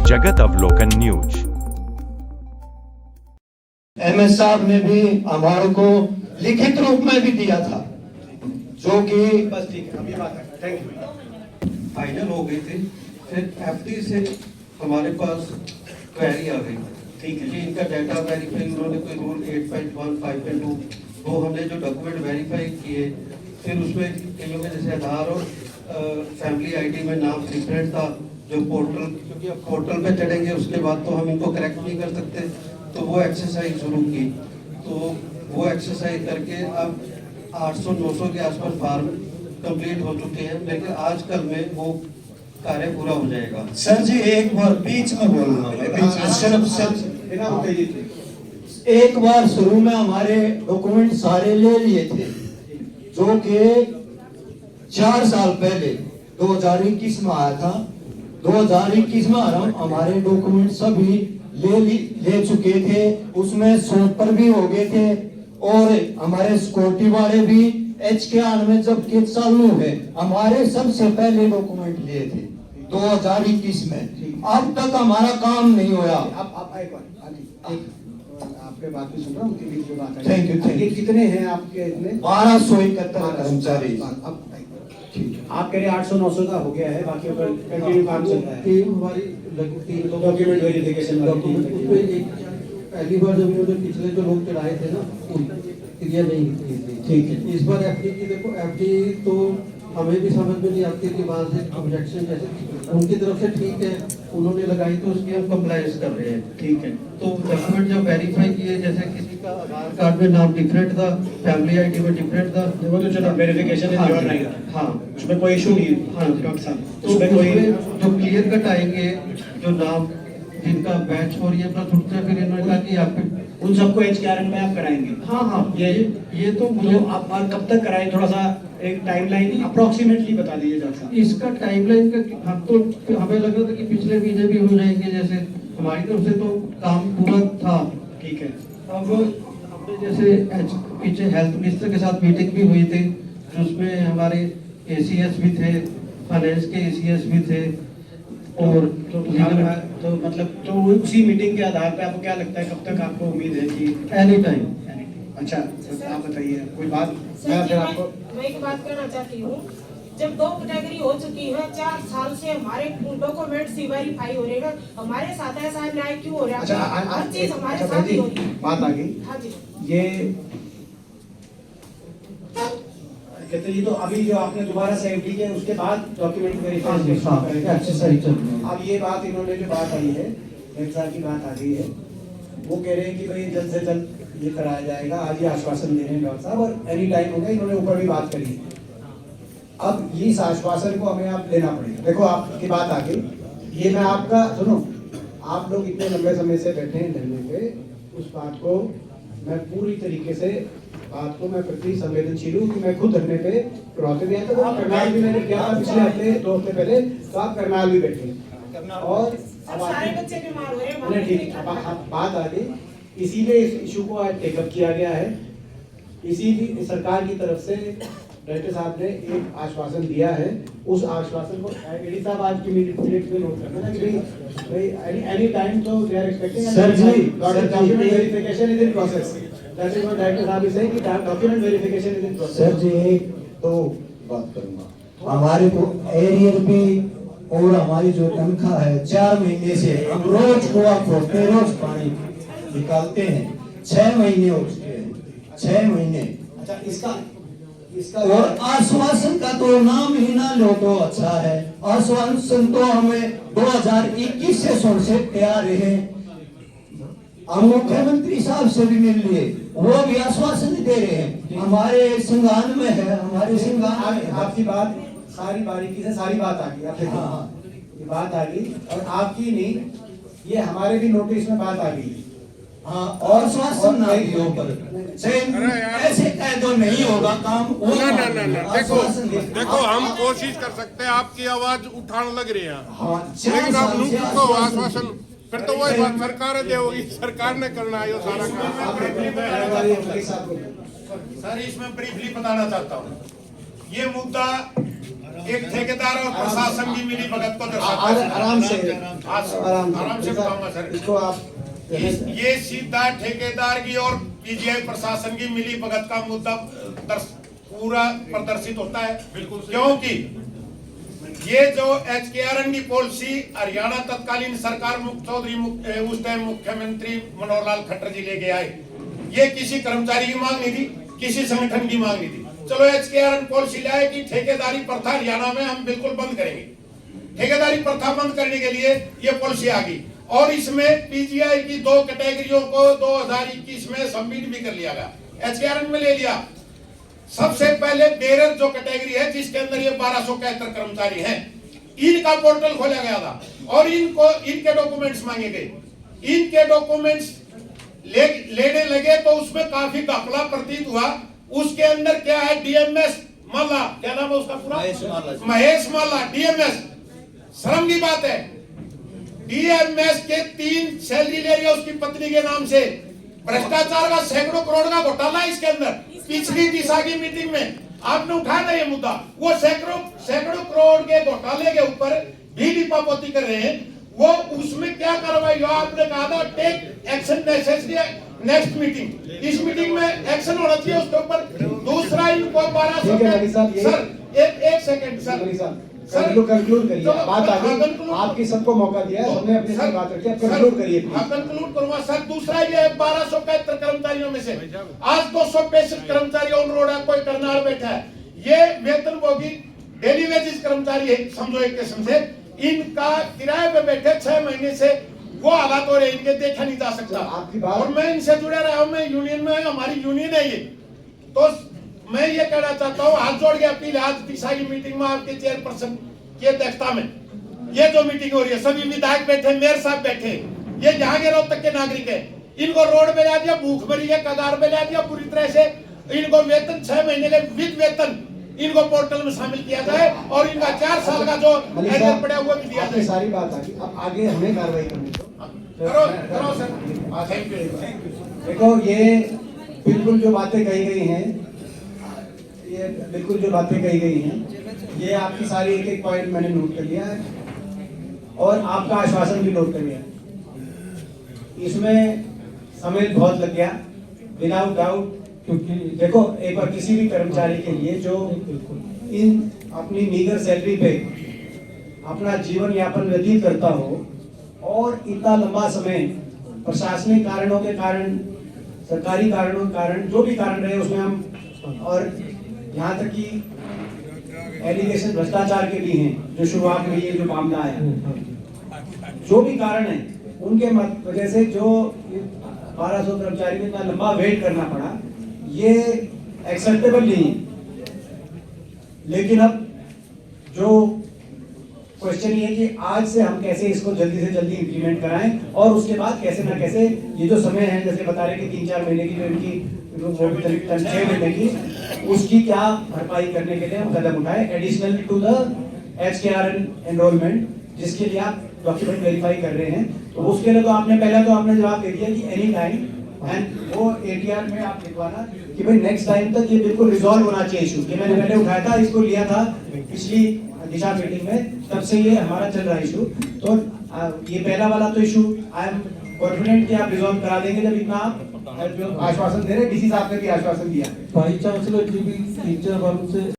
जगत अवलोकन news. MS साहब ने भी हमारे को लिखित रूप में भी दिया था, जो कि बस ठीक है, अभी बात है। Thank you. फाइनल हो गई थी, फिर एफडी से हमारे पास क्वेरी आ गई, ठीक है जी, इनका डाटा वेरीफाई उन्होंने कोई रूल 8.1 5.2 वो हमने जो डॉक्यूमेंट वेरीफाई किए, फिर उसमें कईयों में जैसे आधार और फैमिली आईडी में नाम डिफरेंट था, जो पोर्टल, क्योंकि अब पोर्टल पे चढ़ेंगे उसके बाद तो हम इनको करेक्ट नहीं कर सकते, तो वो एक्सरसाइज शुरू की। तो वो एक्सरसाइज करके अब 800-900 के आसपास फार्म कंप्लीट हो चुके हैं, लेकिन आज कल में वो कार्य पूरा हो जाएगा। सर जी एक बार बीच में बोलना एक बार शुरू में हमारे डॉक्यूमेंट सारे ले लिए थे, जो कि 4 साल पहले 2021 में आया था। 2021 में हमारे डॉक्यूमेंट सभी ले चुके थे, उसमें सौंपर भी हो गए थे, और हमारे सिक्योरिटी वाले भी HK में जब केस चालू है हमारे सबसे पहले डॉक्यूमेंट लिए थे 2021 में। अब तक हमारा काम नहीं हुआ। आपके बात भी सुन रहा हूँ, उनके बीच में बात है। Thank you. ये कितने हैं आपके इतने? 1271 कर्मचारी। आप कह रहे 800-900 का हो गया है, बाकी पर कंटिन्यू काम चल रहा है। टीम हमारी डॉक्यूमेंट वेरिफिकेशन पहली बार जब इन्होंने पिछले जो लोग चढ़ाए थे ना, क्रिया नहीं की थी, ठीक है। इस बार एफडी की देखो, एफडी तो हमें भी समझ में नहीं आती कि वहाँ से ऑब्जेक्शन जैसे उनकी तरफ से ठीक है, उन्होंने लगाई तो उसकी हम कंप्लायंस कर रहे हैं, ठीक है। तो डॉक्यूमेंट जब वेरीफाई किए, जैसे किसी का आधार कार्ड में नाम डिफरेंट था, फैमिली आईडी में डिफरेंट था, वो तो चलो वेरिफिकेशन है, योर नहीं था। हाँ उसमें कोई इशू नहीं। हाँ डॉक्टर साहब, तो उसमें कोई जो क्लियर कट आएंगे, जो नाम जिनका बैच हो रही है प्लस उठते, फिर इन्होंने कहा कि आप उन सबको HKRN में आप कराएंगे। हाँ हाँ ये तो मुझे तो आप और कब तक कराएं, थोड़ा सा एक टाइमलाइन अप्रोक्सीमेटली बता दीजिए डॉक्टर साहब। इसका टाइमलाइन का हम तो हमें लग रहा था कि पिछले महीने भी हो जाएंगे, जैसे हमारी तरफ से तो काम पूरा था, ठीक है। अब हमने जैसे पीछे हेल्थ मिनिस्टर के साथ मीटिंग भी हुई थी, जिसमें हमारे ACS भी थे, फाइनेंस के ACS भी थे, और तो मतलब तो उसी मीटिंग के आधार पे आपको क्या लगता है कब तक आपको उम्मीद है कि एनी टाइम? अच्छा आप बताइए कोई बात। मैं एक बात कहना चाहती हूँ, जब 2 कैटेगरी हो चुकी है, 4 साल से हमारे डॉक्यूमेंट्स वेरीफाई हो रहे हैं, हमारे साथ ऐसा अन्याय क्यों हो रहा है? अच्छा हर चीज हमारे साथ ही हो रही है। बात आ गई। हाँ जी, ये कहते जी, तो अभी जो आपने दोबारा से एंट्री किया उसके बाद डॉक्यूमेंट वेरीफिकेशन। अब ये बात इन्होंने जो बात आई है, एक साल की बात आ गई है, वो कह रहे हैं कि भाई जल्द से जल्द ये कराया जाएगा। आज ये आश्वासन दे रहे हैं डॉक्टर साहब, और एनी टाइम हो गया, इन्होंने ऊपर भी बात करी है। अब इस आश्वासन को हमें आप लेना पड़ेगा। देखो आपकी बात आ गई, ये मैं आपका सुनो, आप लोग इतने लंबे समय से बैठे हैं धरने पे, उस बात को मैं पूरी तरीके से बात को मैं प्रति संवेदनशील हूँ कि मैं खुद धरने पे करवाते दिया था। तो करनाल भी मैंने किया था पिछले हफ्ते 2 हफ्ते पहले, तो आप करनाल भी बैठे और सब सारे बच्चे बीमार हो रहे हैं। मैंने ठीक बात आ गई, इसीलिए इस इशू को आज टेकअप किया गया है। इसीलिए सरकार की तरफ से डायरेक्टर साहब ने एक आश्वासन दिया है, उस आश्वासन को एडी साहब आज की मीटिंग में नोट करना कि भाई एनी टाइम तो they are expecting sir ji document verification is in process. That is what director साहब इज सेइंग कि document verification is in process. Sir ji एक तो बात करूंगा, हमारे को एरियर भी और हमारी जो तनख्वाह है 4 महीने से हम रोज कुआ खोदते, रोज पानी निकालते हैं, 6 महीने हो चुके हैं, 6 महीने। अच्छा इसका और आश्वासन का तो नाम ही ना लो तो अच्छा है। आश्वासन तो हमें 2021 से सुन से तैयार है। हम मुख्यमंत्री साहब से भी मिल लिए, वो भी आश्वासन दे रहे हैं, हमारे संज्ञान में है, हमारे संज्ञान में। आपकी बात सारी बारीकी से सारी बात आ गई। आप देखो ये बात आ गई, और आपकी नहीं, ये हमारे भी नोटिस में बात आ गई। हाँ, और आश्वासन ना दियो पर ऐसे कह दो नहीं होगा काम। देखो हम कोशिश कर सकते हैं, आपकी आवाज उठाने लग रही है, हाँ, लेकिन आप लोगों को आश्वासन फिर तो वही बात सरकार देगी, सरकार ने करना है ये सारा काम। सर इसमें ब्रीफली बताना चाहता हूँ, ये मुद्दा एक ठेकेदार और प्रशासन की मिली भगत को दर्शाता है। आराम से आराम से बताऊंगा सर। इसको आप ये सीधा ठेकेदार की और पीजीआई प्रशासन की मिली भगत का मुद्दा पूरा प्रदर्शित होता है। बिल्कुल, क्योंकि ये जो HKRN की पॉलिसी हरियाणा तत्कालीन सरकार चौधरी उस टाइम मुख्यमंत्री मनोहर लाल खट्टर जी लेके आए। ये किसी कर्मचारी की मांग नहीं थी, किसी संगठन की मांग नहीं थी। चलो HKRN पॉलिसी लाए कि ठेकेदारी प्रथा हरियाणा में हम बिल्कुल बंद करेंगे। ठेकेदारी प्रथा बंद करने के लिए ये पॉलिसी आ गई और इसमें पीजीआई की 2 कैटेगरियों को 2021 में सबमिट भी कर लिया गया, HKRN में ले लिया। सबसे पहले बेरर जो कैटेगरी है जिसके अंदर ये 1271 कर्मचारी हैं, इनका पोर्टल खोला गया था और इनके डॉक्यूमेंट्स मांगे गए। इनके डॉक्यूमेंट्स लेने लगे तो उसमें काफी घपला प्रतीत हुआ। उसके अंदर क्या है, डीएमएस माला, क्या नाम है उसका पूरा, महेश माला डीएमएस। शर्म की बात है, डीएमएस के 3 सैलरी ले रही है उसकी पत्नी के नाम से। भ्रष्टाचार का सैकड़ों करोड़ का घोटाला है इसके अंदर। पिछली दिशा की मीटिंग में आपने उठाया था ये मुद्दा। वो सैकड़ों करोड़ के घोटाले के ऊपर भी लिपापोती कर रहे हैं। वो उसमें क्या कार्रवाई हुआ, आपने कहा था take action necessary next meeting. इस मीटिंग में एक्शन होना चाहिए उसके ऊपर। दूसरा इनको 1200 सर एक सेकंड सर कंक्लूड करिए, बात आगे आपकी सबको मौका दिया है, सबने अपनी अपनी बात रखी, अब कंक्लूड करिए। कंक्लूड करूंगा सर। दूसरा ये 1271 कर्मचारियों में से आज 265 कर्मचारी ऑन रोड है, कोई करनाल बैठा है। ये वेतनभोगी डेली वेजेस कर्मचारी है, समझो एक किस्म से। इनका किराए पे बैठे 6 महीने से वो हालात हो रहे, इनके देखा नहीं जा सकता। आपकी बात और मैं इनसे जुड़े रहा हूं, मैं यूनियन में, हमारी यूनियन है ये। तो मैं ये कहना चाहता हूँ, हाथ जोड़ के अपील, आज दिशा की मीटिंग में आपके चेयरपर्सन की अध्यक्षता में ये जो मीटिंग हो रही है, सभी विधायक बैठे, मेयर साहब बैठे, ये यहाँ के रोहतक के नागरिक है। इनको रोड पे ला दिया, भूखमरी के कगार पे ला दिया पूरी तरह से। इनको वेतन 6 महीने के विद वेतन इनको पोर्टल में शामिल किया जाए और इनका 4 साल का जो एरियर पड़ा हुआ भी दिया जाए। सारी बात आ गई, अब आगे हमें कार्रवाई करनी करो सर। Thank you. देखो, ये बिल्कुल जो बातें कही गई हैं, ये बिल्कुल जो बातें कही गई हैं, ये आपकी सारी एक पॉइंट मैंने नोट कर लिया है और आपका आश्वासन भी नोट कर लिया। इसमें समय बहुत लग गया विदाउट डाउट, क्योंकि देखो एक बार किसी भी कर्मचारी के लिए जो इन अपनी मीगर सैलरी पे अपना जीवन यापन व्यतीत करता हो और इतना लंबा समय प्रशासनिक कारणों के कारण, सरकारी कारणों के कारण, जो भी कारण रहे उसमें हम, और यहाँ तक कि एलिगेशन भ्रष्टाचार के भी हैं जो शुरुआत में ये जो मामला आया, जो भी कारण है उनके वजह से जो 1200 कर्मचारी को इतना लंबा वेट करना पड़ा, ये एक्सेप्टेबल नहीं है। लेकिन अब जो क्वेश्चन ये है कि आज से हम कैसे इसको जल्दी से जल्दी इंप्लीमेंट कराएं और उसके बाद कैसे ना कैसे ये जो समय है, जैसे बता रहे कि 3-4 महीने की जो इनकी 6 महीने की, उसकी क्या भरपाई करने के लिए हम कदम उठाए additional to the HKRN enrolment, जिसके लिए आप डॉक्यूमेंट वेरीफाई कर रहे हैं। तो उसके लिए तो आपने पहले तो आपने जवाब दे दिया कि एनी टाइम, एंड वो ATR में आप लिखवाना कि भाई नेक्स्ट टाइम तक ये बिल्कुल रिजॉल्व होना चाहिए इशू। ये मैंने पहले उठाया था, इसको लिया था पिछली दिशा मीटिंग में, तब से ये हमारा चल रहा है इशू। तो ये पहला वाला तो इशू आई एम कॉन्फिडेंट कि आप रिजॉल्व करा देंगे, जब इतना आप आश्वासन दे रहे हैं। डीसी साहब ने भी आश्वासन दिया। वाइस चांसलर जी भी 3-4 बार से